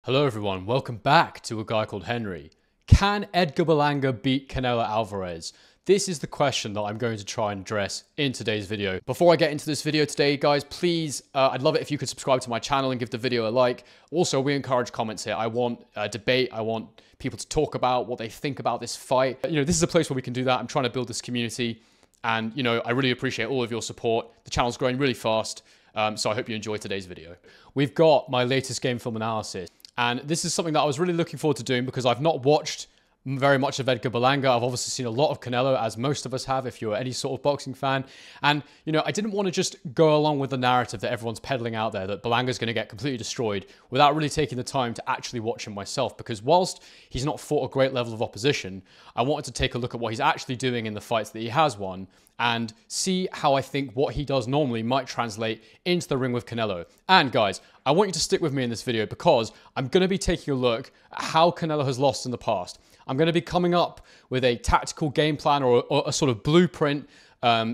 Hello everyone, welcome back to A Guy Called Henry. Can Edgar Berlanga beat Canelo Alvarez? This is the question that I'm going to try and address in today's video. Before I get into this video today, guys, please, I'd love it if you could subscribe to my channel and give the video a like. Also, we encourage comments here. I want a debate. I want people to talk about what they think about this fight. You know, this is a place where we can do that. I'm trying to build this community. And, you know, I really appreciate all of your support. The channel's growing really fast. So I hope you enjoy today's video. We've got my latest game film analysis. And this is something that I was really looking forward to doing because I've not watched very much of Edgar Berlanga. I've obviously seen a lot of Canelo, as most of us have, if you're any sort of boxing fan. And, you know, I didn't want to just go along with the narrative that everyone's peddling out there, that Berlanga's going to get completely destroyed, without really taking the time to actually watch him myself. Because whilst he's not fought a great level of opposition, I wanted to take a look at what he's actually doing in the fights that he has won and see how I think what he does normally might translate into the ring with Canelo. And guys, I want you to stick with me in this video because I'm going to be taking a look at how Canelo has lost in the past. I'm going to be coming up with a tactical game plan or a sort of blueprint,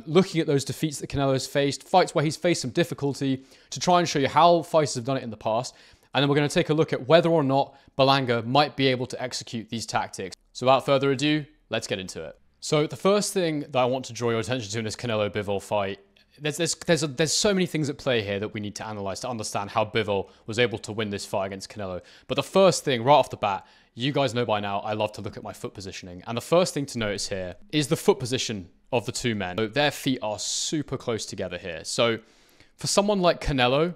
looking at those defeats that Canelo has faced, fights where he's faced some difficulty, to try and show you how fighters have done it in the past. And then we're going to take a look at whether or not Berlanga might be able to execute these tactics. So without further ado, let's get into it. So the first thing that I want to draw your attention to in this Canelo Bivol fight, there's so many things at play here that we need to analyze to understand how Bivol was able to win this fight against Canelo. But the first thing, right off the bat, you guys know by now, I love to look at my foot positioning. And the first thing to notice here is the foot position of the two men. So their feet are super close together here. So for someone like Canelo,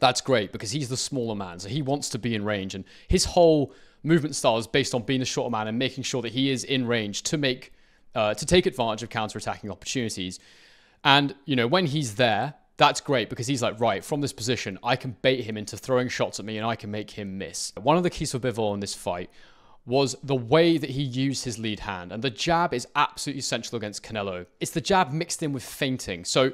that's great because he's the smaller man. So he wants to be in range. And his whole movement style is based on being the shorter man and making sure that he is in range to make to take advantage of counter-attacking opportunities. And, you know, when he's there, that's great because he's like, right, from this position, I can bait him into throwing shots at me and I can make him miss. One of the keys for Bivol in this fight was the way that he used his lead hand. And the jab is absolutely essential against Canelo. It's the jab mixed in with feinting. So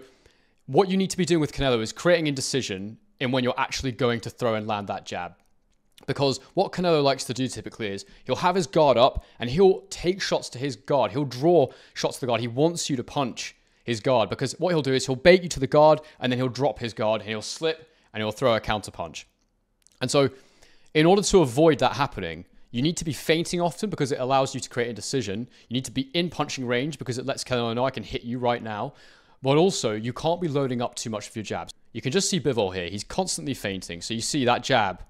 what you need to be doing with Canelo is creating indecision in when you're actually going to throw and land that jab. Because what Canelo likes to do typically is he'll have his guard up and he'll take shots to his guard. He'll draw shots to the guard. He wants you to punch his guard because what he'll do is he'll bait you to the guard and then he'll drop his guard and he'll slip and he'll throw a counter punch. And so in order to avoid that happening, you need to be feinting often because it allows you to create indecision. You need to be in punching range because it lets Canelo know I can hit you right now. But also you can't be loading up too much of your jabs. You can just see Bivol here. He's constantly feinting. So you see that jab,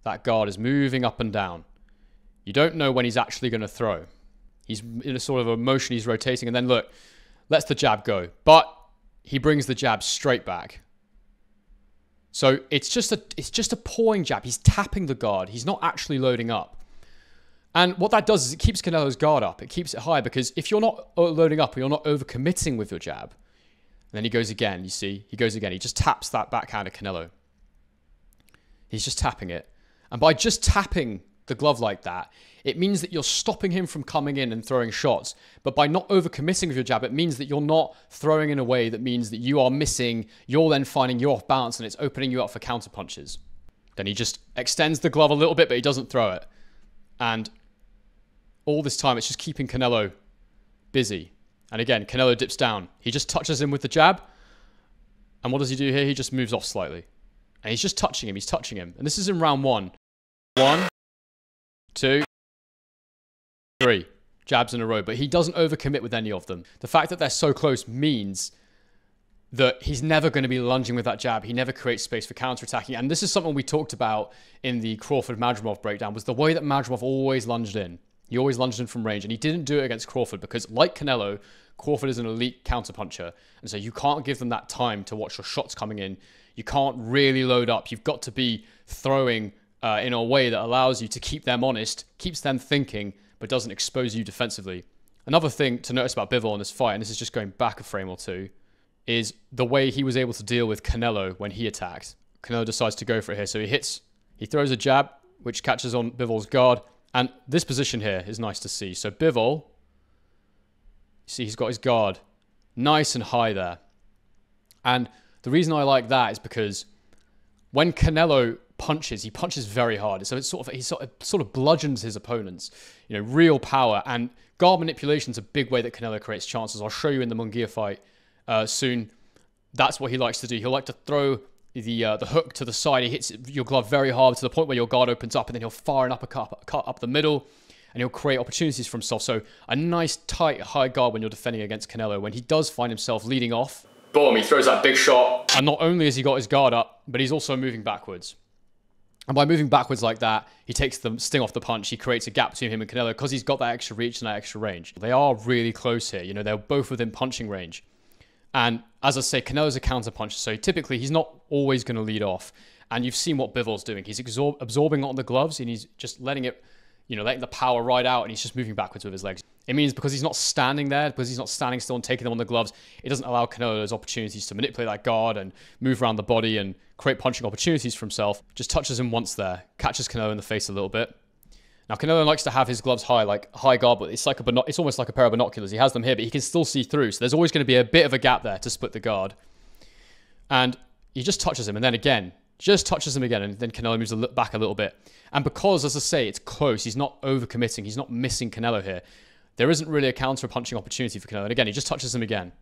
that guard is moving up and down. You don't know when he's actually going to throw. He's in a sort of a motion, he's rotating, and then look, lets the jab go. But he brings the jab straight back. So it's just a pawing jab. He's tapping the guard. He's not actually loading up. And what that does is it keeps Canelo's guard up. It keeps it high because if you're not loading up or you're not overcommitting with your jab, then he goes again, you see? He goes again. He just taps that backhand at Canelo. He's just tapping it. And by just tapping the glove like that, it means that you're stopping him from coming in and throwing shots. But by not overcommitting with your jab, it means that you're not throwing in a way that means that you are missing, you're then finding you off balance and it's opening you up for counter punches. Then he just extends the glove a little bit, but he doesn't throw it. And all this time, it's just keeping Canelo busy. And again, Canelo dips down. He just touches him with the jab. And what does he do here? He just moves off slightly. And he's just touching him. He's touching him. And this is in round one. 1, 2, 3 jabs in a row. But he doesn't overcommit with any of them. The fact that they're so close means that he's never going to be lunging with that jab. He never creates space for counterattacking. And this is something we talked about in the Crawford-Madrimov breakdown, was the way that Madrimov always lunged in. He always lunged in from range. And he didn't do it against Crawford because, like Canelo, Crawford is an elite counterpuncher. And so you can't give them that time to watch your shots coming in. You can't really load up. You've got to be throwing in a way that allows you to keep them honest, keeps them thinking, but doesn't expose you defensively. Another thing to notice about Bivol in this fight, and this is just going back a frame or two, is the way he was able to deal with Canelo when he attacked. Canelo decides to go for it here. So he throws a jab, which catches on Bivol's guard. And this position here is nice to see. So Bivol, you see he's got his guard nice and high there. And the reason I like that is because when Canelo punches, he punches very hard. So it's he sort of bludgeons his opponents. You know, real power. And guard manipulation is a big way that Canelo creates chances. I'll show you in the Mungaia fight soon. That's what he likes to do. He'll like to throw the hook to the side. He hits your glove very hard to the point where your guard opens up, and then he'll fire an uppercut cut up the middle, and he'll create opportunities for himself. So a nice, tight, high guard when you're defending against Canelo. When he does find himself leading off, boom, he throws that big shot. And not only has he got his guard up, but he's also moving backwards. And by moving backwards like that, he takes the sting off the punch. He creates a gap between him and Canelo because he's got that extra reach and that extra range. They are really close here. You know, they're both within punching range. And as I say, Canelo's a counter puncher, so typically he's not always going to lead off. And you've seen what Bivol's doing. He's absorbing on the gloves, and he's just letting it, you know, letting the power ride out, and he's just moving backwards with his legs. It means because he's not standing there, because he's not standing still and taking them on the gloves, it doesn't allow Canelo those opportunities to manipulate that guard and move around the body and create punching opportunities for himself. Just touches him once there, catches Canelo in the face a little bit. Now, Canelo likes to have his gloves high, like high guard, but it's almost like a pair of binoculars. He has them here, but he can still see through. So there's always going to be a bit of a gap there to split the guard. And he just touches him, and then again, just touches him again, and then Canelo moves back a little bit. And because, as I say, it's close, he's not overcommitting, he's not missing Canelo here. There isn't really a counter-punching opportunity for Canelo. And again, he just touches him again.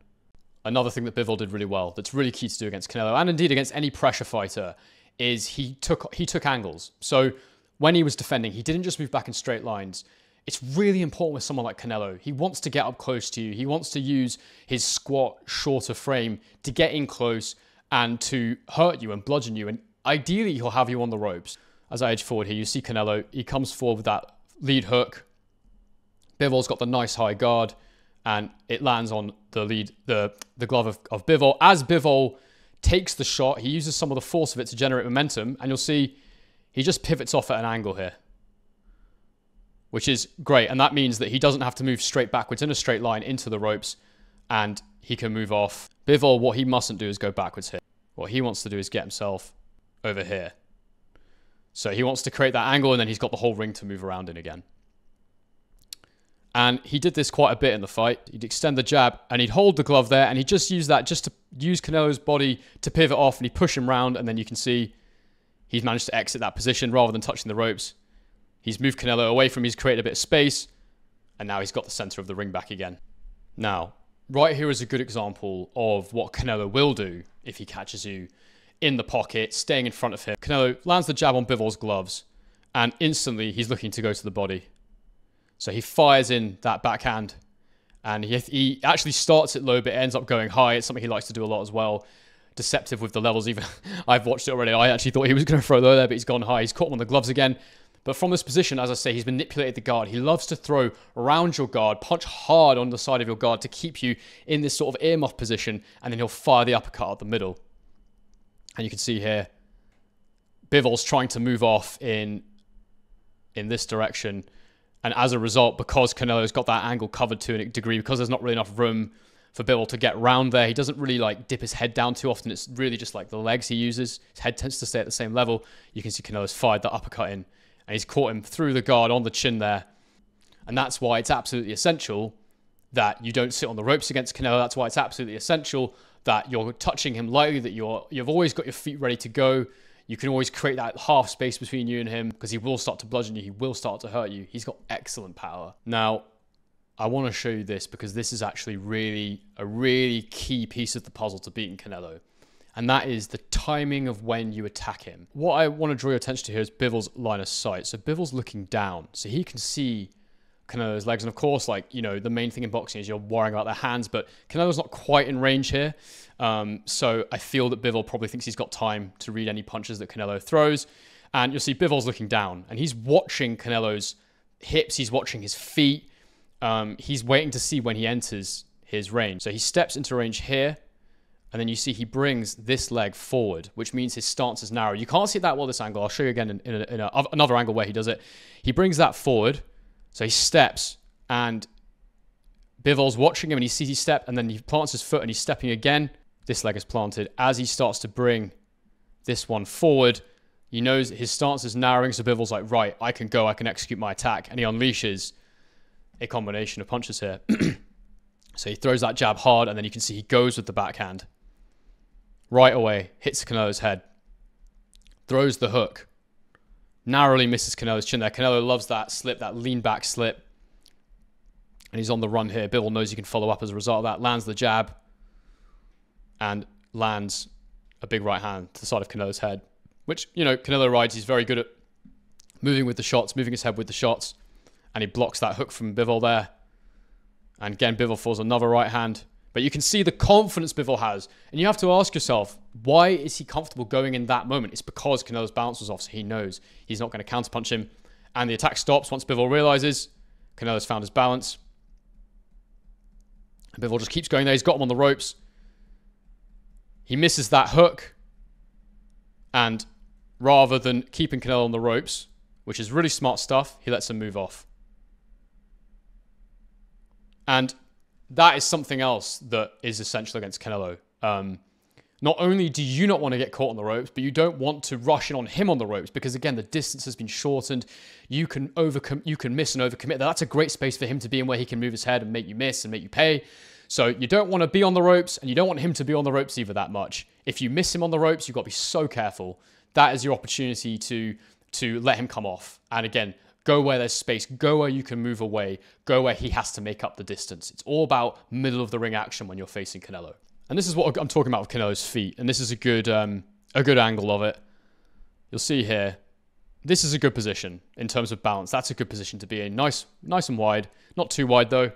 Another thing that Bivol did really well, that's really key to do against Canelo, and indeed against any pressure fighter, is he took angles. So when he was defending, he didn't just move back in straight lines. It's really important with someone like Canelo. He wants to get up close to you. He wants to use his squat, shorter frame to get in close and to hurt you and bludgeon you. And ideally, he'll have you on the ropes. As I edge forward here, you see Canelo. He comes forward with that lead hook. Bivol's got the nice high guard, and it lands on the glove of Bivol. As Bivol takes the shot, he uses some of the force of it to generate momentum, and you'll see he just pivots off at an angle here, which is great. And that means that he doesn't have to move straight backwards in a straight line into the ropes, and he can move off. Bivol, what he mustn't do is go backwards here. What he wants to do is get himself over here. So he wants to create that angle, and then he's got the whole ring to move around in again. And he did this quite a bit in the fight. He'd extend the jab, and he'd hold the glove there, and he'd just use that just to use Canelo's body to pivot off, and he'd push him round, and then you can see he's managed to exit that position rather than touching the ropes. He's moved Canelo away from him, he's created a bit of space, and now he's got the center of the ring back again. Now, right here is a good example of what Canelo will do if he catches you in the pocket, staying in front of him. Canelo lands the jab on Bivol's gloves, and instantly he's looking to go to the body. So he fires in that backhand, and he actually starts it low, but ends up going high. It's something he likes to do a lot as well. Deceptive with the levels, even. I've watched it already. I actually thought he was going to throw low there, but he's gone high. He's caught him on the gloves again. But from this position, as I say, he's manipulated the guard. He loves to throw around your guard, punch hard on the side of your guard to keep you in this sort of earmuff position, and then he'll fire the uppercut out the middle. And you can see here, Bivol's trying to move off in this direction. And as a result, because Canelo's got that angle covered to a degree, because there's not really enough room for Bivol to get round there, he doesn't really like dip his head down too often. It's really just like the legs he uses. His head tends to stay at the same level. You can see Canelo's fired that uppercut in, and he's caught him through the guard on the chin there. And that's why it's absolutely essential that you don't sit on the ropes against Canelo. That's why it's absolutely essential that you're touching him lightly, that you've always got your feet ready to go. You can always create that half space between you and him, because he will start to bludgeon you. He will start to hurt you. He's got excellent power. Now, I want to show you this because this is actually a really key piece of the puzzle to beating Canelo. And that is the timing of when you attack him. What I want to draw your attention to here is Bivol's line of sight. So Bivol's looking down, so he can see Canelo's legs. And of course, like, you know, the main thing in boxing is you're worrying about their hands, but Canelo's not quite in range here. So I feel that Bivol probably thinks he's got time to read any punches that Canelo throws. And you'll see Bivol's looking down, and he's watching Canelo's hips. He's watching his feet. He's waiting to see when he enters his range. So he steps into range here, and then you see he brings this leg forward, which means his stance is narrow. You can't see it that well this angle. I'll show you again in another angle where he does it. He brings that forward. So he steps, and Bivol's watching him, and he sees he step, and then he plants his foot, and he's stepping again. This leg is planted. As he starts to bring this one forward, he knows his stance is narrowing, so Bivol's like, right, I can go, I can execute my attack, and he unleashes a combination of punches here. So he throws that jab hard, and then you can see he goes with the backhand. Right away, hits Canelo's head. Throws the hook. Narrowly misses Canelo's chin there. Canelo loves that slip, that lean back slip. And he's on the run here. Bivol knows he can follow up as a result of that. Lands the jab. And lands a big right hand to the side of Canelo's head, which, you know, Canelo rides. He's very good at moving with the shots, moving his head with the shots, and he blocks that hook from Bivol there. And again, Bivol falls another right hand. But you can see the confidence Bivol has. And you have to ask yourself, why is he comfortable going in that moment? It's because Canelo's balance was off, so he knows he's not going to counterpunch him. And the attack stops once Bivol realizes Canelo's found his balance. And Bivol just keeps going there. He's got him on the ropes. He misses that hook. And rather than keeping Canelo on the ropes, which is really smart stuff, he lets him move off. And that is something else that is essential against Canelo. Not only do you not want to get caught on the ropes, but you don't want to rush in on him on the ropes because, again, the distance has been shortened. You can miss and overcommit. That's a great space for him to be in where he can move his head and make you miss and make you pay. So you don't want to be on the ropes, and you don't want him to be on the ropes either that much. If you miss him on the ropes, you've got to be so careful. That is your opportunity to let him come off. And again, go where there's space. Go where you can move away. Go where he has to make up the distance. It's all about middle of the ring action when you're facing Canelo. And this is what I'm talking about with Canelo's feet. And this is a good angle of it. You'll see here, this is a good position in terms of balance. That's a good position to be in. Nice and wide. Not too wide though.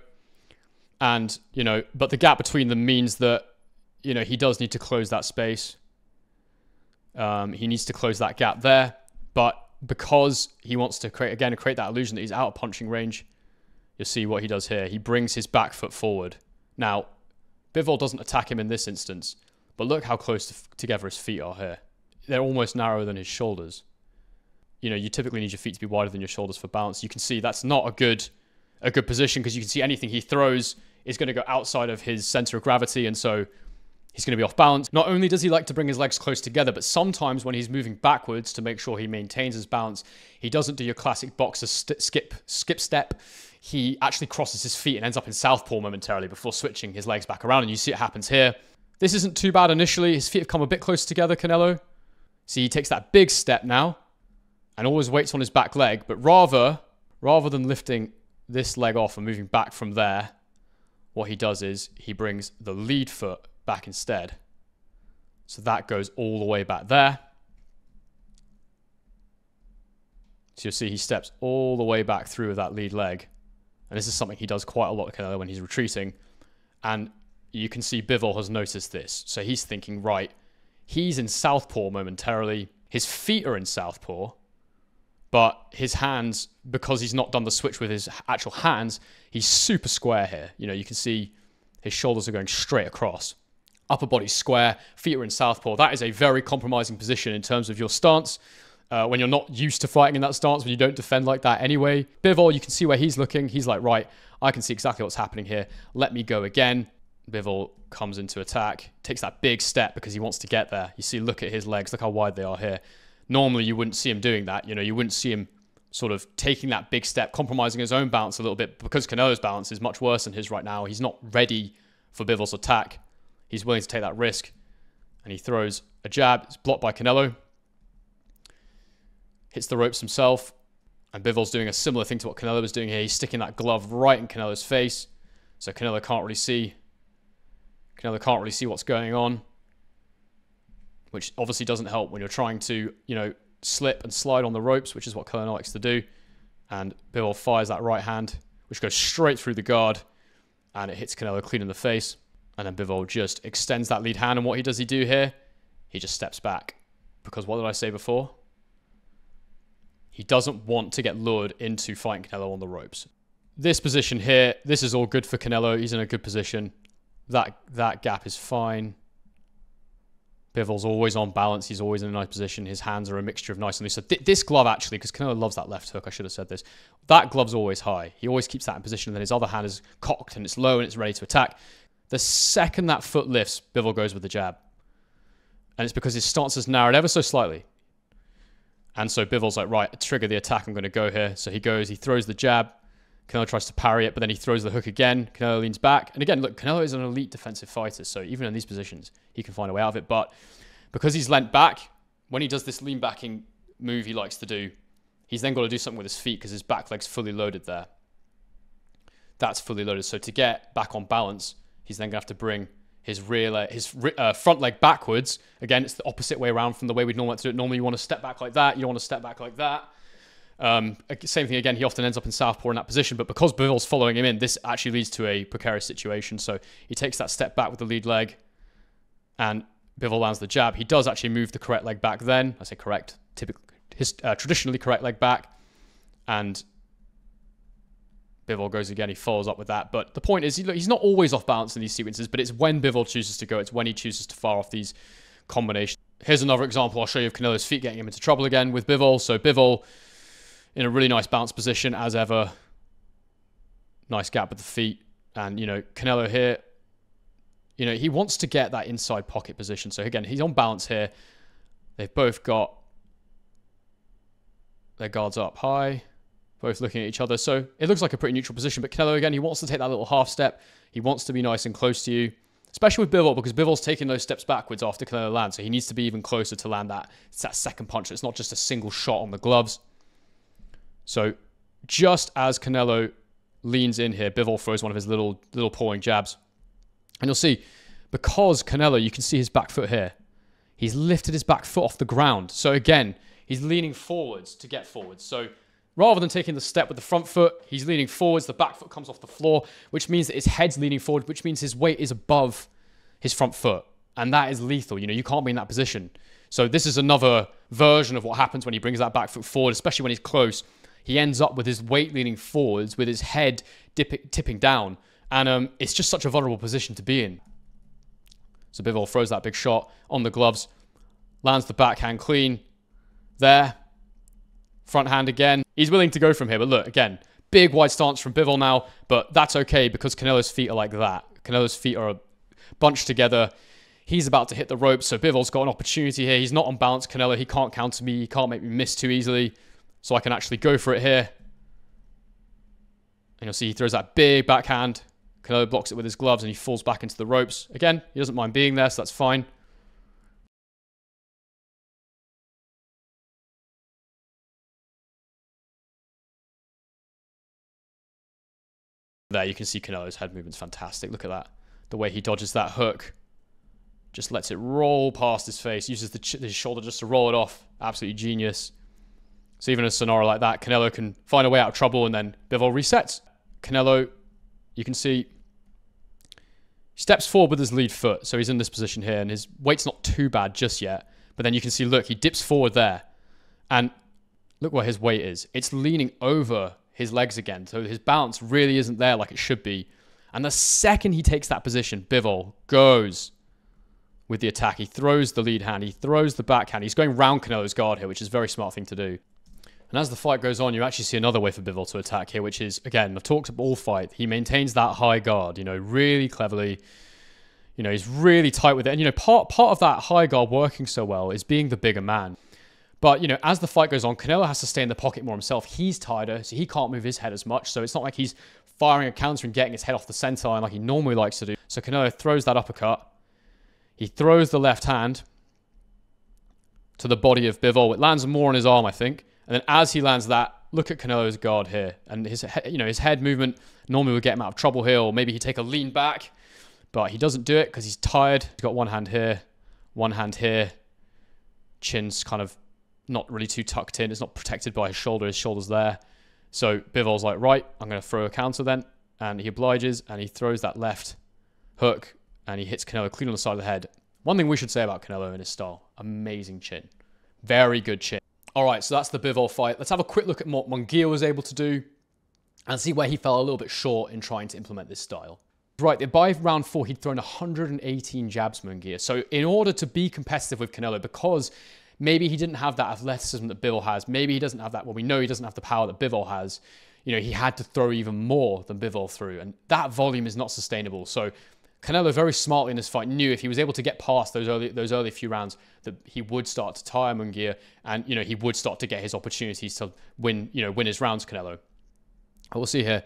And, you know, but the gap between them means that, you know, he does need to close that space. He needs to close that gap there. But because he wants to create that illusion that he's out of punching range, you'll see what he does here. He brings his back foot forward. Now, Bivol doesn't attack him in this instance, but look how close together his feet are here. They're almost narrower than his shoulders. You know, you typically need your feet to be wider than your shoulders for balance. You can see that's not a good position because you can see anything he throws is going to go outside of his center of gravity, and so he's going to be off balance. Not only does he like to bring his legs close together, but sometimes when he's moving backwards to make sure he maintains his balance, he doesn't do your classic boxer skip step. He actually crosses his feet and ends up in southpaw momentarily before switching his legs back around, and you see it happens here. This isn't too bad initially. His feet have come a bit closer together, Canelo. See, he takes that big step now and always waits on his back leg, but rather than lifting this leg off and moving back from there, what he does is he brings the lead foot back instead. So that goes all the way back there. So you'll see he steps all the way back through with that lead leg. And this is something he does quite a lot, Canelo, when he's retreating. And you can see Bivol has noticed this. So he's thinking, right, he's in southpaw momentarily. His feet are in southpaw. But his hands, because he's not done the switch with his actual hands, he's super square here. You know, you can see his shoulders are going straight across. Upper body's square, feet are in southpaw. That is a very compromising position in terms of your stance. When you're not used to fighting in that stance, when you don't defend like that anyway. Bivol, you can see where he's looking. He's like, right, I can see exactly what's happening here. Let me go again. Bivol comes into attack, takes that big step because he wants to get there. You see, look at his legs. Look how wide they are here. Normally, you wouldn't see him doing that. You know, you wouldn't see him sort of taking that big step, compromising his own balance a little bit because Canelo's balance is much worse than his right now. He's not ready for Bivol's attack. He's willing to take that risk. And he throws a jab. It's blocked by Canelo. Hits the ropes himself. And Bivol's doing a similar thing to what Canelo was doing here. He's sticking that glove right in Canelo's face. So Canelo can't really see. Canelo can't really see what's going on. Which obviously doesn't help when you're trying to, you know, slip and slide on the ropes, which is what Canelo likes to do. And Bivol fires that right hand, which goes straight through the guard. And it hits Canelo clean in the face. And then Bivol just extends that lead hand. And what does he do here? He just steps back. Because what did I say before? He doesn't want to get lured into fighting Canelo on the ropes. This position here, this is all good for Canelo. He's in a good position. That gap is fine. Bivol's always on balance. He's always in a nice position. His hands are a mixture of nice and loose. So this glove actually, because Canelo loves that left hook, I should have said this. That glove's always high. He always keeps that in position. And then his other hand is cocked and it's low and it's ready to attack. The second that foot lifts, Bivol goes with the jab. And it's because his stance is narrowed ever so slightly. And so Bivol's like, right, trigger the attack. I'm going to go here. So he goes, he throws the jab. Canelo tries to parry it, but then he throws the hook again. Canelo leans back. And again, look, Canelo is an elite defensive fighter. So even in these positions, he can find a way out of it. But because he's leant back, when he does this lean backing move he likes to do, he's then got to do something with his feet because his back leg's fully loaded there. That's fully loaded. So to get back on balance, he's then going to have to bring his front leg backwards. Again, it's the opposite way around from the way we'd normally do it. Normally, you want to step back like that. You don't want to step back like that. Same thing again. He often ends up in southpaw in that position, but because Bivol's following him in, this actually leads to a precarious situation. So he takes that step back with the lead leg, and Bivol lands the jab. He does actually move the correct leg back then. I say correct, typically, traditionally correct leg back, and Bivol goes again. He follows up with that. But the point is, he's not always off balance in these sequences, but it's when Bivol chooses to go. It's when he chooses to fire off these combinations. Here's another example I'll show you of Canelo's feet getting him into trouble again with Bivol. So Bivol in a really nice bounce position as ever. Nice gap with the feet. And, Canelo here, he wants to get that inside pocket position. So again, he's on balance here. They've both got their guards up high, both looking at each other. So it looks like a pretty neutral position. But Canelo, again, he wants to take that little half step. He wants to be nice and close to you, especially with Bivol, because Bivol's taking those steps backwards after Canelo lands. So he needs to be even closer to land that. It's that second punch. It's not just a single shot on the gloves. So just as Canelo leans in here, Bivol throws one of his little pawing jabs. And you'll see, because Canelo, you can see his back foot here. He's lifted his back foot off the ground. So again, he's leaning forwards to get forwards. So rather than taking the step with the front foot, he's leaning forwards. The back foot comes off the floor, which means that his head's leaning forward, which means his weight is above his front foot. And that is lethal. You can't be in that position. So this is another version of what happens when he brings that back foot forward, especially when he's close. He ends up with his weight leaning forwards, with his head tipping down. And it's just such a vulnerable position to be in. So Bivol throws that big shot on the gloves, lands the backhand clean there. Front hand again. He's willing to go from here, but look, again, big wide stance from Bivol now, but that's okay because Canelo's feet are like that. Canelo's feet are bunched together. He's about to hit the ropes, so Bivol's got an opportunity here. He's not on balance, Canelo. He can't counter me. He can't make me miss too easily. So I can actually go for it here. And you'll see he throws that big backhand. Canelo blocks it with his gloves and he falls back into the ropes. Again, he doesn't mind being there, so that's fine. There, you can see Canelo's head movement's fantastic. Look at that. The way he dodges that hook. Just lets it roll past his face. Uses his shoulder just to roll it off. Absolutely genius. So even in a scenario like that, Canelo can find a way out of trouble and then Bivol resets. Canelo, you can see, steps forward with his lead foot. So he's in this position here and his weight's not too bad just yet. But then you can see, look, he dips forward there. And look where his weight is. It's leaning over his legs again. So his balance really isn't there like it should be. And the second he takes that position, Bivol goes with the attack. He throws the lead hand. He throws the backhand. He's going round Canelo's guard here, which is a very smart thing to do. And as the fight goes on, you actually see another way for Bivol to attack here, which is, again, I've talked about all fight. He maintains that high guard, really cleverly. He's really tight with it. And, part of that high guard working so well is being the bigger man. But, as the fight goes on, Canelo has to stay in the pocket more himself. He's tighter, so he can't move his head as much. So it's not like he's firing a counter and getting his head off the center line like he normally likes to do. So Canelo throws that uppercut. He throws the left hand to the body of Bivol. It lands more on his arm, I think. And then as he lands that, look at Canelo's guard here. And his head movement normally would get him out of trouble here, or maybe he'd take a lean back. But he doesn't do it because he's tired. He's got one hand here, one hand here. Chin's kind of not really too tucked in. It's not protected by his shoulder. His shoulder's there. So Bivol's like, right, I'm going to throw a counter then. And he obliges and he throws that left hook and he hits Canelo clean on the side of the head. One thing we should say about Canelo and his style, amazing chin. Very good chin. All right, so that's the Bivol fight. Let's have a quick look at what Mungaia was able to do and see where he fell a little bit short in trying to implement this style. Right, by round 4, he'd thrown 118 jabs, Mungaia. So in order to be competitive with Canelo, because maybe he didn't have that athleticism that Bivol has, maybe he doesn't have that, well, we know he doesn't have the power that Bivol has, he had to throw even more than Bivol threw, and that volume is not sustainable. So Canelo very smartly in this fight knew if he was able to get past those early few rounds that he would start to tire Mungaia and he would start to get his opportunities to win his rounds, Canelo. We'll see here.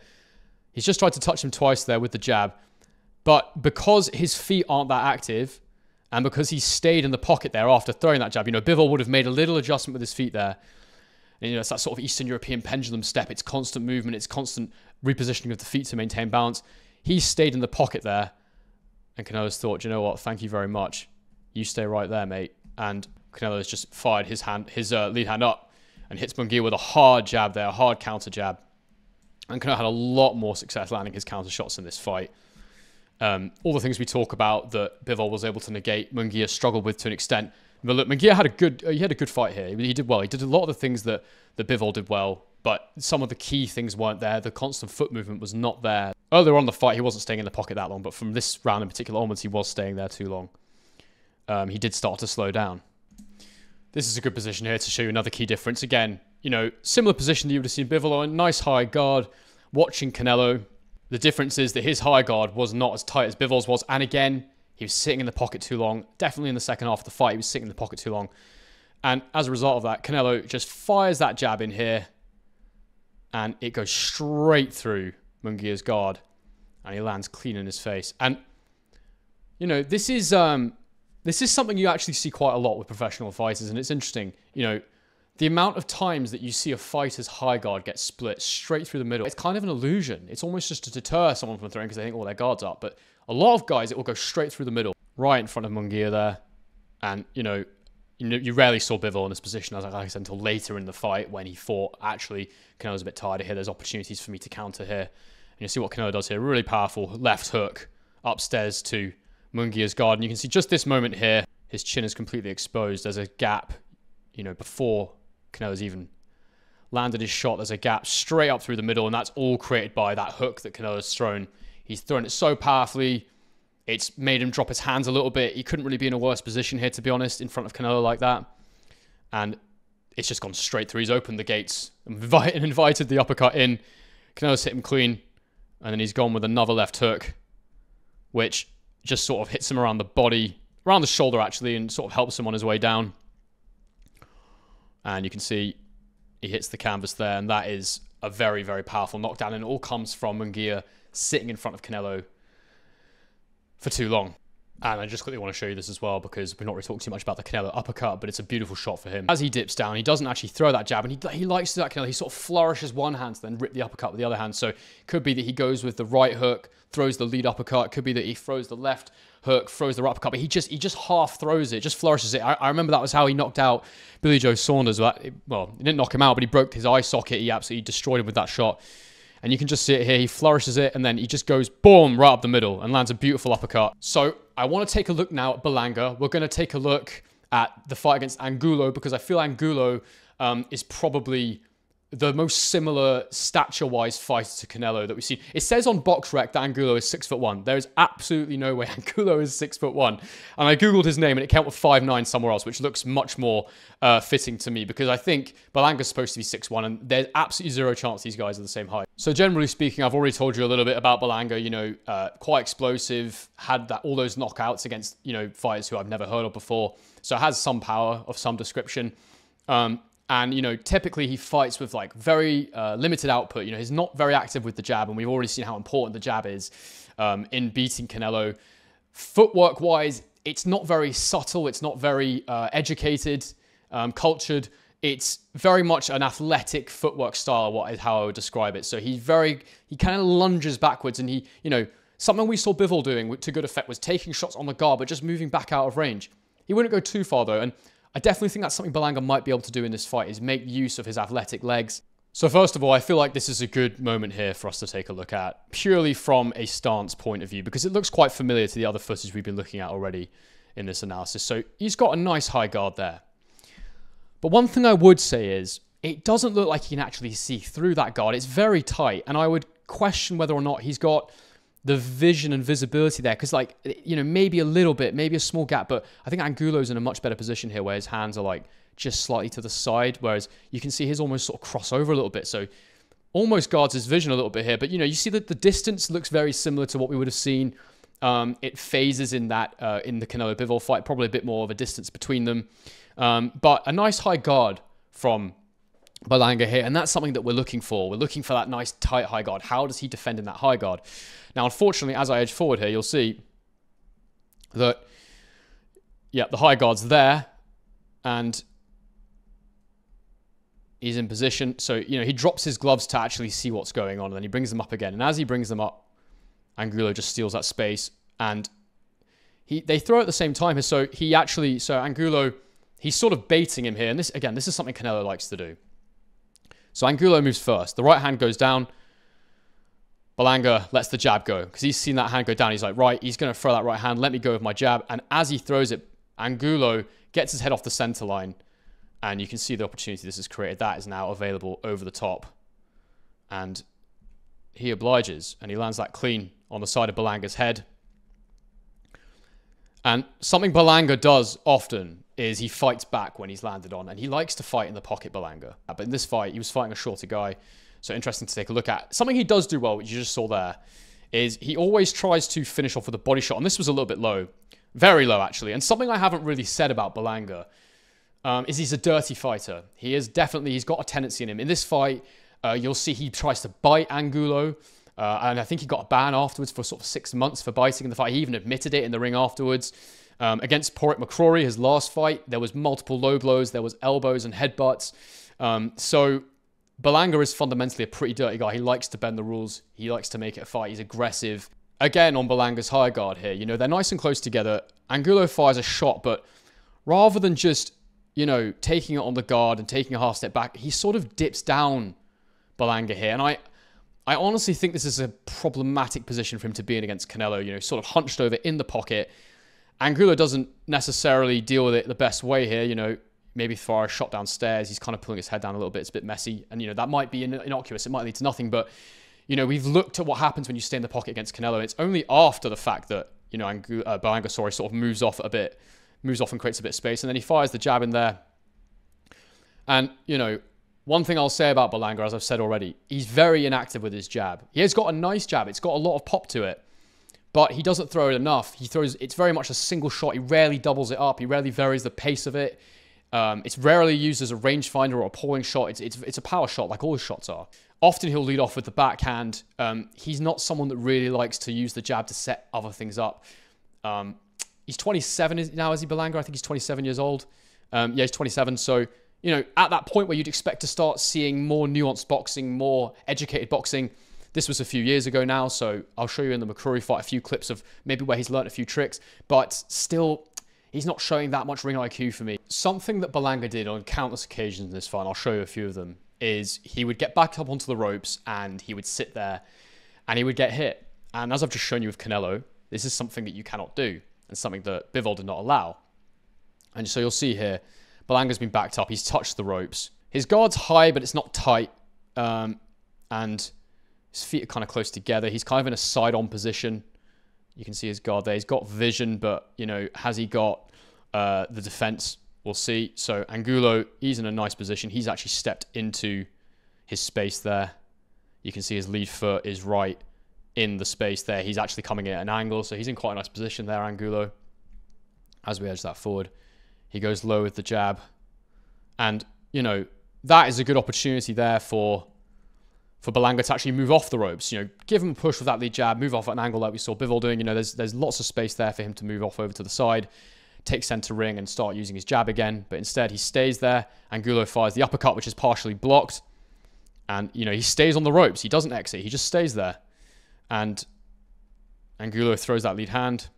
He's just tried to touch him twice there with the jab, but because his feet aren't that active and because he stayed in the pocket there after throwing that jab, Bivol would have made a little adjustment with his feet there. And, it's that sort of Eastern European pendulum step. It's constant movement. It's constant repositioning of the feet to maintain balance. He stayed in the pocket there. And Canelo's thought, you know what, thank you very much. You stay right there, mate. And Canelo's just fired his lead hand up and hits Mungaia with a hard jab there, a hard counter jab. And Canelo had a lot more success landing his counter shots in this fight. All the things we talk about that Bivol was able to negate, Mungaia struggled with to an extent. But look, Mungaia had a good fight here. He did well. He did a lot of the things that Bivol did well, but some of the key things weren't there. The constant foot movement was not there. Earlier on in the fight, he wasn't staying in the pocket that long, but from this round in particular onwards, he was staying there too long. He did start to slow down. This is a good position here to show you another key difference. Again, you know, similar position that you would have seen Bivol on. Nice high guard. Watching Canelo. The difference is that his high guard was not as tight as Bivol's was. And again, he was sitting in the pocket too long. Definitely in the second half of the fight, he was sitting in the pocket too long. And as a result of that, Canelo just fires that jab in here. And it goes straight through Mungaia's guard. And he lands clean in his face. And, you know, this is something you actually see quite a lot with professional fighters. And it's interesting, you know, the amount of times that you see a fighter's high guard get split straight through the middle, it's kind of an illusion. It's almost just to deter someone from throwing because they think all their guard's up. But a lot of guys, it will go straight through the middle, right in front of Mungaia there. And, you you rarely saw Bivol in this position, as like I said, until later in the fight when he thought, actually, Canelo's a bit tired here. There's opportunities for me to counter here. And you see what Canelo does here. Really powerful left hook upstairs to Mungaia's guard. And you can see just this moment here, his chin is completely exposed. There's a gap, you know, before Canelo's even landed his shot. There's a gap straight up through the middle, and that's all created by that hook that Canelo's thrown. He's thrown it so powerfully, it's made him drop his hands a little bit. He couldn't really be in a worse position here, to be honest, in front of Canelo like that. And it's just gone straight through. He's opened the gates and invited the uppercut in. Canelo's hit him clean, and then he's gone with another left hook, which just sort of hits him around the body, around the shoulder actually, and sort of helps him on his way down. And you can see he hits the canvas there, and that is a very, very powerful knockdown. And it all comes from Mungaia sitting in front of Canelo for too long. And I just quickly want to show you this as well, because we're not really talking too much about the Canelo uppercut, but it's a beautiful shot for him. As he dips down, he doesn't actually throw that jab, and he likes to do that Canelo. He sort of flourishes one hand to then rip the uppercut with the other hand. So it could be that he goes with the right hook, throws the lead uppercut. It could be that he throws the left hook, throws the right uppercut, but he just half throws it, just flourishes it. I remember that was how he knocked out Billy Joe Saunders. Well, he didn't knock him out, but he broke his eye socket. He absolutely destroyed him with that shot. And you can just see it here. He flourishes it, and then he just goes, boom, right up the middle and lands a beautiful uppercut. So I want to take a look now at Berlanga. We're going to take a look at the fight against Angulo, because I feel Angulo is probably the most similar stature-wise fighter to Canelo that we've seen. It says on BoxRec that Angulo is 6'1". There is absolutely no way Angulo is 6'1". And I googled his name and it came up with 5'9" somewhere else, which looks much more fitting to me, because I think Berlanga's supposed to be 6'1", and there's absolutely zero chance these guys are the same height. So generally speaking, I've already told you a little bit about Berlanga. You know, quite explosive, had all those knockouts against, you know, fighters who I've never heard of before. So has some power of some description. And, you know, typically he fights with like very limited output. You know, he's not very active with the jab, and we've already seen how important the jab is in beating Canelo. Footwork-wise, it's not very subtle. It's not very educated, cultured. It's very much an athletic footwork style, is how I would describe it. So he kind of lunges backwards, and he, you know, something we saw Bivol doing to good effect was taking shots on the guard, but just moving back out of range. He wouldn't go too far though, and I definitely think that's something Berlanga might be able to do in this fight, is make use of his athletic legs. So first of all, I feel like this is a good moment here for us to take a look at, purely from a stance point of view, because it looks quite familiar to the other footage we've been looking at already in this analysis. So he's got a nice high guard there. But one thing I would say is, it doesn't look like he can actually see through that guard. It's very tight, and I would question whether or not he's got the vision and visibility there, because, like, you know, maybe a little bit, maybe a small gap, but I think Angulo's in a much better position here, where his hands are like just slightly to the side, whereas you can see his almost sort of cross over a little bit, so almost guards his vision a little bit here. But, you know, you see that the distance looks very similar to what we would have seen. It phases in that in the Canelo Bivol fight, probably a bit more of a distance between them, but a nice high guard from Berlanga here, and that's something that we're looking for. We're looking for that nice tight high guard. How does he defend in that high guard? Now, unfortunately, as I edge forward here, you'll see that, yeah, the high guard's there, and he's in position. So, you know, he drops his gloves to actually see what's going on, and then he brings them up again. And as he brings them up, Angulo just steals that space, and they throw at the same time. So Angulo, he's sort of baiting him here. And this is something Canelo likes to do. So Angulo moves first. The right hand goes down. Berlanga lets the jab go because he's seen that hand go down. He's like, right, he's going to throw that right hand. Let me go with my jab. And as he throws it, Angulo gets his head off the center line. And you can see the opportunity this has created. That is now available over the top. And he obliges. And he lands that clean on the side of Berlanga's head. And something Berlanga does often is he fights back when he's landed on. And he likes to fight in the pocket, Berlanga. But in this fight, he was fighting a shorter guy. So interesting to take a look at. Something he does do well, which you just saw there, is he always tries to finish off with a body shot. And this was a little bit low. Very low, actually. And something I haven't really said about Berlanga is he's a dirty fighter. He's got a tendency in him. In this fight, you'll see he tries to bite Angulo. And I think he got a ban afterwards for sort of 6 months for biting in the fight. He even admitted it in the ring afterwards. Against McCrory, his last fight, there was multiple low blows. There was elbows and headbutts. So Berlanga is fundamentally a pretty dirty guy. He likes to bend the rules. He likes to make it a fight. He's aggressive. Again, on Berlanga's high guard here, they're nice and close together. Angulo fires a shot, but rather than just, taking it on the guard and taking a half step back, he sort of dips down Berlanga here. And I honestly think this is a problematic position for him to be in against Canelo, sort of hunched over in the pocket. Angulo doesn't necessarily deal with it the best way here, maybe fire a shot downstairs. He's kind of pulling his head down a little bit. It's a bit messy. And, that might be innocuous. It might lead to nothing. But, we've looked at what happens when you stay in the pocket against Canelo. It's only after the fact that, Berlanga, sort of moves off and creates a bit of space. And then he fires the jab in there. And, one thing I'll say about Berlanga, as I've said already, he's very inactive with his jab. He has got a nice jab. It's got a lot of pop to it. But he doesn't throw it enough. It's very much a single shot. He rarely doubles it up. He rarely varies the pace of it. It's rarely used as a rangefinder or a pulling shot. It's a power shot like all his shots are. Often he'll lead off with the backhand. He's not someone that really likes to use the jab to set other things up. He's 27 now, is he, Berlanga? I think he's 27 years old. Yeah, he's 27. So, at that point where you'd expect to start seeing more nuanced boxing, more educated boxing, this was a few years ago now. So I'll show you in the McCrory fight a few clips of maybe where he's learned a few tricks. But still, he's not showing that much ring IQ for me. Something that Berlanga did on countless occasions in this fight, and I'll show you a few of them, is he would get back up onto the ropes and he would sit there and he would get hit. And as I've just shown you with Canelo, this is something that you cannot do and something that Bivol did not allow. And so you'll see here, Berlanga's been backed up. He's touched the ropes. His guard's high, but it's not tight. And his feet are kind of close together. He's kind of in a side-on position. You can see his guard there. He's got vision, but, has he got the defense? We'll see. So Angulo, he's in a nice position. He's actually stepped into his space there. You can see his lead foot is right in the space there. He's actually coming at an angle, so he's in quite a nice position there, Angulo. As we edge that forward, he goes low with the jab. And, that is a good opportunity there for Berlanga to actually move off the ropes. Give him a push with that lead jab, move off at an angle like we saw Bivol doing. There's lots of space there for him to move off over to the side, take center ring and start using his jab again. But instead, he stays there. Angulo fires the uppercut, which is partially blocked. And, he stays on the ropes. He doesn't exit. He just stays there. And Angulo throws that lead hand.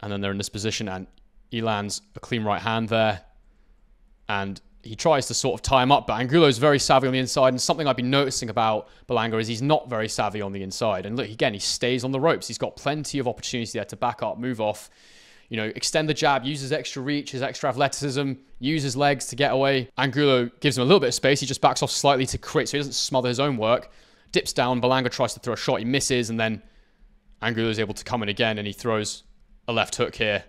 And then they're in this position, and he lands a clean right hand there. And he tries to sort of tie him up, but Angulo's very savvy on the inside. And something I've been noticing about Berlanga is he's not very savvy on the inside. And look, again, he stays on the ropes. He's got plenty of opportunity there to back up, move off, extend the jab, use his extra reach, his extra athleticism, use his legs to get away. Angulo gives him a little bit of space. He just backs off slightly to create, so he doesn't smother his own work. Dips down, Berlanga tries to throw a shot, he misses, and then Angulo is able to come in again, and he throws a left hook here.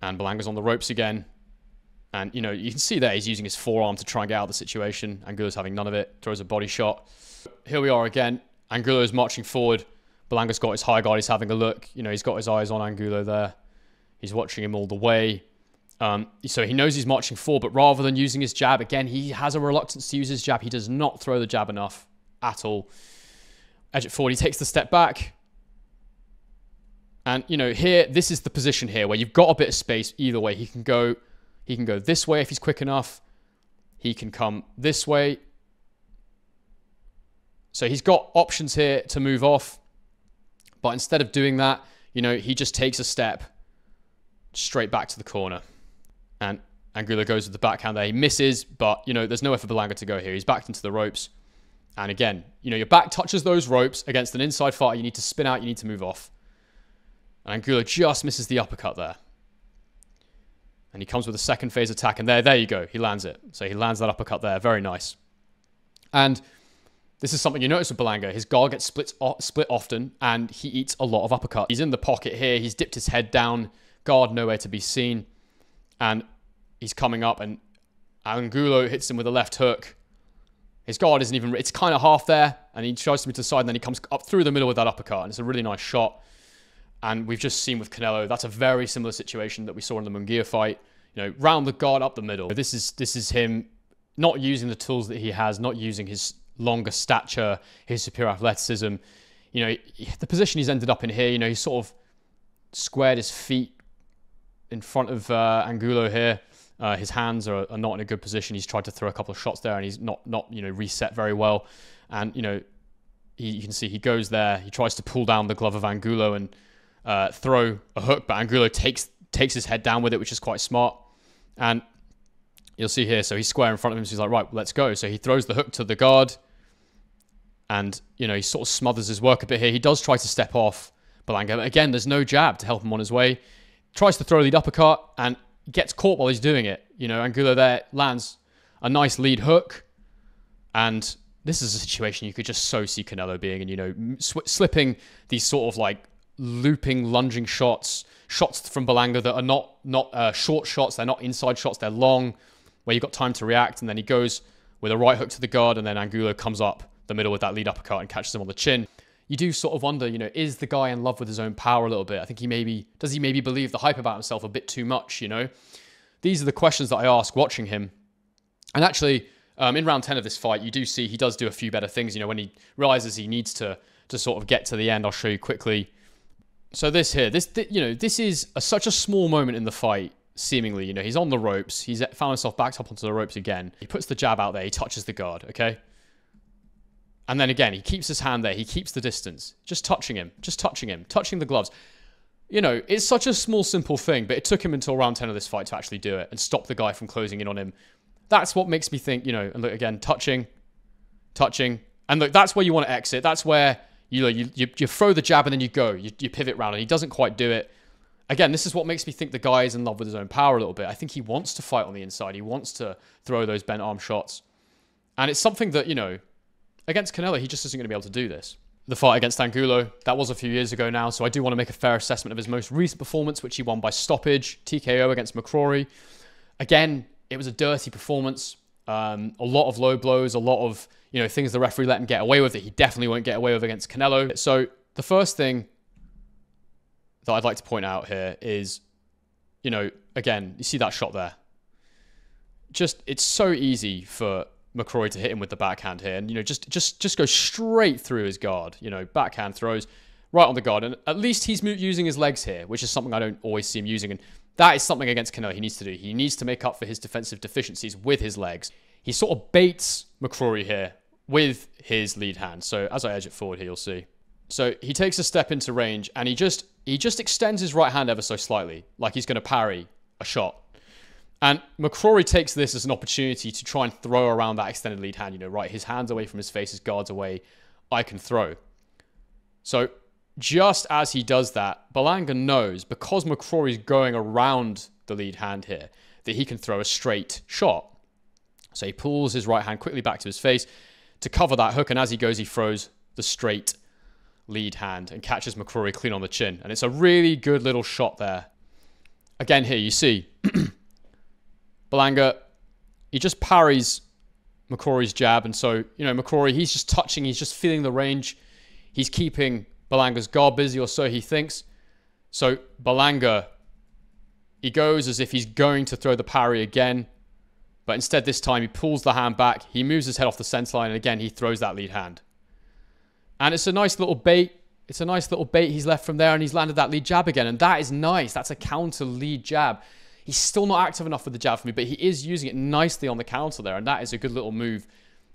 And Berlanga's on the ropes again. And, you can see there he's using his forearm to try and get out of the situation. Angulo's having none of it. Throws a body shot. Here we are again. Angulo's marching forward. Berlanga's got his high guard. He's having a look. He's got his eyes on Angulo there. He's watching him all the way. So he knows he's marching forward, but rather than using his jab, again, he has a reluctance to use his jab. He does not throw the jab enough at all. Edge it forward. He takes the step back. And, here, this is the position here where you've got a bit of space either way. He can go this way if he's quick enough. He can come this way. So he's got options here to move off. But instead of doing that, you know, he just takes a step straight back to the corner. And Angulo goes with the backhand there. He misses, but, you know, there's nowhere for Berlanga to go here. He's backed into the ropes. And again, you know, your back touches those ropes against an inside fighter. You need to spin out. You need to move off. And Angulo just misses the uppercut there. And he comes with a second phase attack. And there you go. He lands it. So he lands that uppercut there. Very nice. And this is something you notice with Berlanga. His guard gets split often, and he eats a lot of uppercuts. He's in the pocket here. He's dipped his head down. Guard nowhere to be seen. And he's coming up, and Angulo hits him with a left hook. His guard isn't even... It's kind of half there, and he tries to move to the side, and then he comes up through the middle with that uppercut, and it's a really nice shot. And we've just seen with Canelo, that's a very similar situation that we saw in the Mungaia fight. You know, round the guard up the middle. This is him not using the tools that he has, not using his longer stature, his superior athleticism. You know, the position he's ended up in here, you know, he's sort of squared his feet in front of Angulo here. His hands are not in a good position. He's tried to throw a couple of shots there, and he's not you know, reset very well. And, you know, you can see he goes there. He tries to pull down the glove of Angulo and throw a hook, but Angulo takes his head down with it, which is quite smart. And you'll see here, so he's square in front of him, so he's like, right, let's go. So he throws the hook to the guard, and, you know, he sort of smothers his work a bit here. He does try to step off Berlanga, but again, there's no jab to help him on his way. Tries to throw a lead uppercut, and gets caught while he's doing it. You know, Angulo there lands a nice lead hook, and this is a situation you could just so see Canelo being in, you know, slipping these sort of like looping, lunging shots from Berlanga that are not short shots, they're not inside shots, they're long, where you've got time to react, and then he goes with a right hook to the guard, and then Angulo comes up the middle with that lead uppercut and catches him on the chin. You do sort of wonder, you know, is the guy in love with his own power a little bit? I think does he maybe believe the hype about himself a bit too much, you know? These are the questions that I ask watching him. And actually, in round 10 of this fight, you do see he does do a few better things, you know, when he realizes he needs to sort of get to the end. I'll show you quickly. So this here, you know, this is such a small moment in the fight, seemingly. You know, he's on the ropes. He's found himself backed up onto the ropes again. He puts the jab out there. He touches the guard, okay? And then again, he keeps his hand there. He keeps the distance. Just touching him, touching the gloves. You know, it's such a small, simple thing, but it took him until round 10 of this fight to actually do it and stop the guy from closing in on him. That's what makes me think, you know, and look, again, touching. And look, that's where you want to exit. That's where, you know, you throw the jab and then you go. You pivot round, and he doesn't quite do it. Again, this is what makes me think the guy is in love with his own power a little bit. I think he wants to fight on the inside. He wants to throw those bent arm shots. And it's something that, you know, against Canelo, he just isn't going to be able to do this. The fight against Angulo, that was a few years ago now, so I do want to make a fair assessment of his most recent performance, which he won by stoppage, TKO against McCrory. Again, it was a dirty performance. A lot of low blows, a lot of, you know, things the referee let him get away with that he definitely won't get away with against Canelo. So the first thing that I'd like to point out here is, you know, again, you see that shot there. It's so easy for McCrory to hit him with the backhand here, and, you know, just go straight through his guard. You know, backhand throws right on the guard, and at least he's using his legs here, which is something I don't always see him using, and that is something against Canelo he needs to do. He needs to make up for his defensive deficiencies with his legs. He sort of baits McCrory here with his lead hand. So as I edge it forward here, you'll see. So he takes a step into range, and he just extends his right hand ever so slightly, like he's going to parry a shot. And McCrory takes this as an opportunity to try and throw around that extended lead hand. You know, right, his hand's away from his face, his guard's away, I can throw. So just as he does that, Berlanga knows, because McCrory's going around the lead hand here, that he can throw a straight shot. So he pulls his right hand quickly back to his face to cover that hook, and as he goes, he throws the straight lead hand and catches McCrory clean on the chin. And it's a really good little shot there. Again, here you see Berlanga, he just parries McCrory's jab. And so, you know, McCrory, he's just touching, he's just feeling the range. He's keeping Berlanga's guard busy, or so he thinks. So Berlanga, he goes as if he's going to throw the parry again. But instead, this time, he pulls the hand back. He moves his head off the center line. And again, he throws that lead hand. And it's a nice little bait. It's a nice little bait he's left from there. And he's landed that lead jab again. And that is nice. That's a counter lead jab. He's still not active enough with the jab for me, but he is using it nicely on the counter there. And that is a good little move.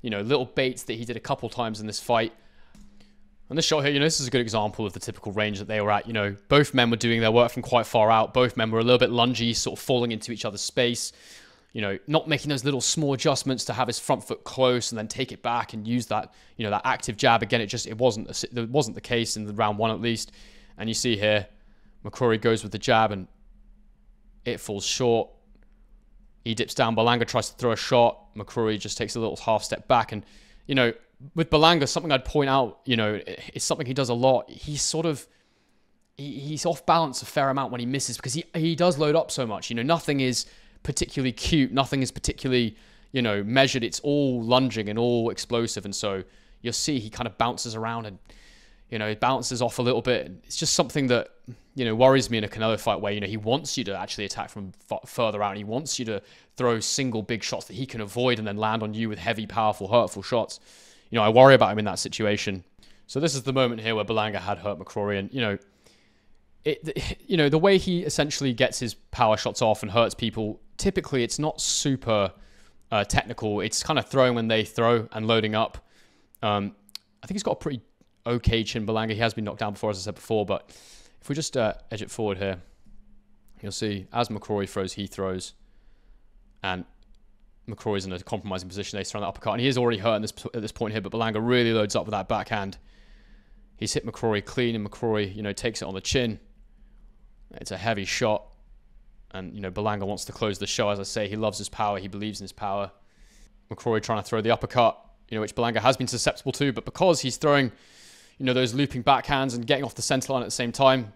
You know, little baits that he did a couple times in this fight. And this shot here, this is a good example of the typical range that they were at. Both men were doing their work from quite far out. Both men were a little bit lungy, sort of falling into each other's space. Not making those little small adjustments to have his front foot close and then take it back and use that, that active jab. Again, it wasn't the case in the round one at least. And you see here, McCrory goes with the jab and it falls short. He dips down. Berlanga tries to throw a shot. McCrory just takes a little half step back. And, with Berlanga, something I'd point out, it's something he does a lot. He's off balance a fair amount when he misses because he does load up so much. Nothing is particularly cute. Nothing is particularly, measured. It's all lunging and all explosive. And so you'll see he kind of bounces around and, he bounces off a little bit. It's just something that, worries me in a Canelo fight where, he wants you to actually attack from further out. And he wants you to throw single big shots that he can avoid and then land on you with heavy, powerful, hurtful shots. I worry about him in that situation. So this is the moment here where Berlanga had hurt McCrory. And, the way he essentially gets his power shots off and hurts people, typically it's not super technical. It's kind of throwing when they throw and loading up. I think he's got a pretty okay chin, Berlanga. He has been knocked down before, as I said before. But if we just edge it forward here, you'll see as McCrory throws, he throws. And McCrory's in a compromising position. They throw that uppercut. And he is already hurt at this point here. But Berlanga really loads up with that backhand. He's hit McCrory clean. And McCrory, takes it on the chin. It's a heavy shot. And, Berlanga wants to close the show. As I say, he loves his power. He believes in his power. McCrory trying to throw the uppercut, which Berlanga has been susceptible to. But because he's throwing, those looping backhands and getting off the center line at the same time,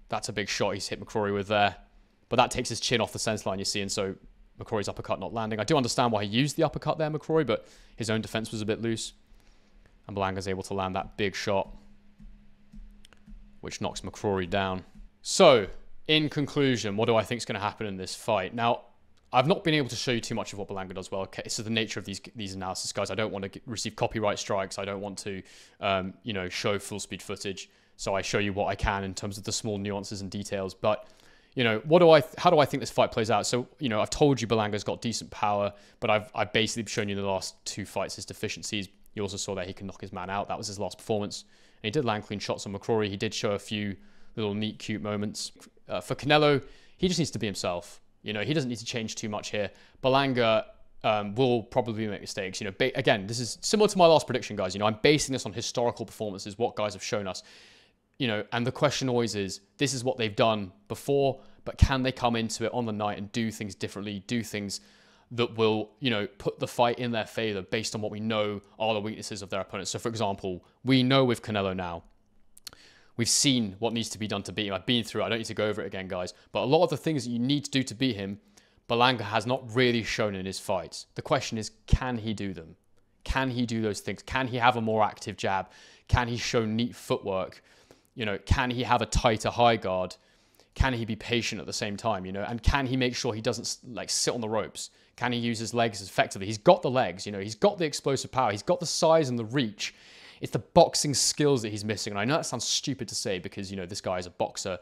that's a big shot he's hit McCrory with there. But that takes his chin off the center line, you see. And so McCrory's uppercut not landing. I do understand why he used the uppercut there, McCrory, but his own defense was a bit loose. And Berlanga's able to land that big shot, which knocks McCrory down. So, in conclusion, what do I think is going to happen in this fight? Now, I've not been able to show you too much of what Berlanga does well. Okay, so the nature of these analysis, guys, I don't want to receive copyright strikes. I don't want to, show full speed footage. So I show you what I can in terms of the small nuances and details. But, how do I think this fight plays out? So, I've told you Berlanga's got decent power, but I've basically shown you in the last two fights his deficiencies. You also saw that he can knock his man out. That was his last performance. And he did land clean shots on McCrory. He did show a few little neat, cute moments. For Canelo, he just needs to be himself. He doesn't need to change too much here. Berlanga will probably make mistakes. Again, this is similar to my last prediction, guys. I'm basing this on historical performances, what guys have shown us. And the question always is, this is what they've done before, but can they come into it on the night and do things differently, do things that will, put the fight in their favor based on what we know are the weaknesses of their opponents. So, for example, we know with Canelo now, we've seen what needs to be done to beat him. I've been through it. I don't need to go over it again, guys. But a lot of the things that you need to do to beat him, Berlanga has not really shown in his fights. The question is, can he do them? Can he do those things? Can he have a more active jab? Can he show neat footwork? Can he have a tighter high guard? Can he be patient at the same time? And can he make sure he doesn't sit on the ropes? Can he use his legs effectively? He's got the legs, he's got the explosive power. He's got the size and the reach. It's the boxing skills that he's missing. And I know that sounds stupid to say because, this guy is a boxer.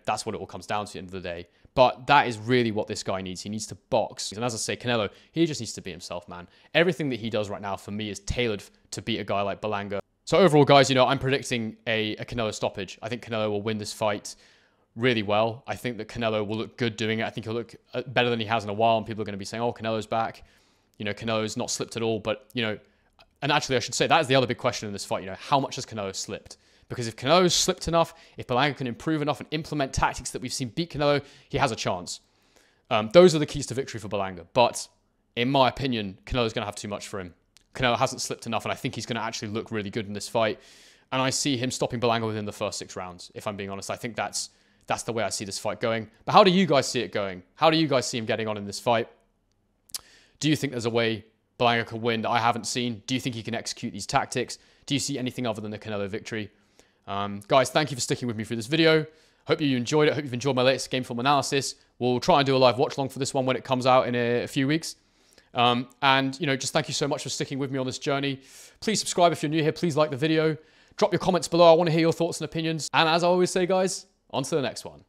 That's what it all comes down to at the end of the day. But that is really what this guy needs. He needs to box. And as I say, Canelo, he just needs to be himself, man. Everything that he does right now for me is tailored to beat a guy like Berlanga. So overall, guys, I'm predicting a Canelo stoppage. I think Canelo will win this fight really well. I think that Canelo will look good doing it. I think he'll look better than he has in a while. And people are going to be saying, oh, Canelo's back. Canelo's not slipped at all. But, and actually, I should say, that is the other big question in this fight. How much has Canelo slipped? Because if Canelo's slipped enough, if Berlanga can improve enough and implement tactics that we've seen beat Canelo, he has a chance. Those are the keys to victory for Berlanga. But in my opinion, Canelo's going to have too much for him. Canelo hasn't slipped enough, and I think he's going to actually look really good in this fight. And I see him stopping Berlanga within the first 6 rounds, if I'm being honest. I think that's the way I see this fight going. But how do you guys see it going? How do you guys see him getting on in this fight? Do you think there's a way Berlanga could win that I haven't seen? Do you think he can execute these tactics? Do you see anything other than the Canelo victory? Guys, thank you for sticking with me through this video. Hope you enjoyed it. Hope you've enjoyed my latest game film analysis. We'll try and do a live watch along for this one when it comes out in a few weeks. And just thank you so much for sticking with me on this journey. Please subscribe if you're new here. Please like the video. Drop your comments below. I want to hear your thoughts and opinions. And as I always say, guys, on to the next one.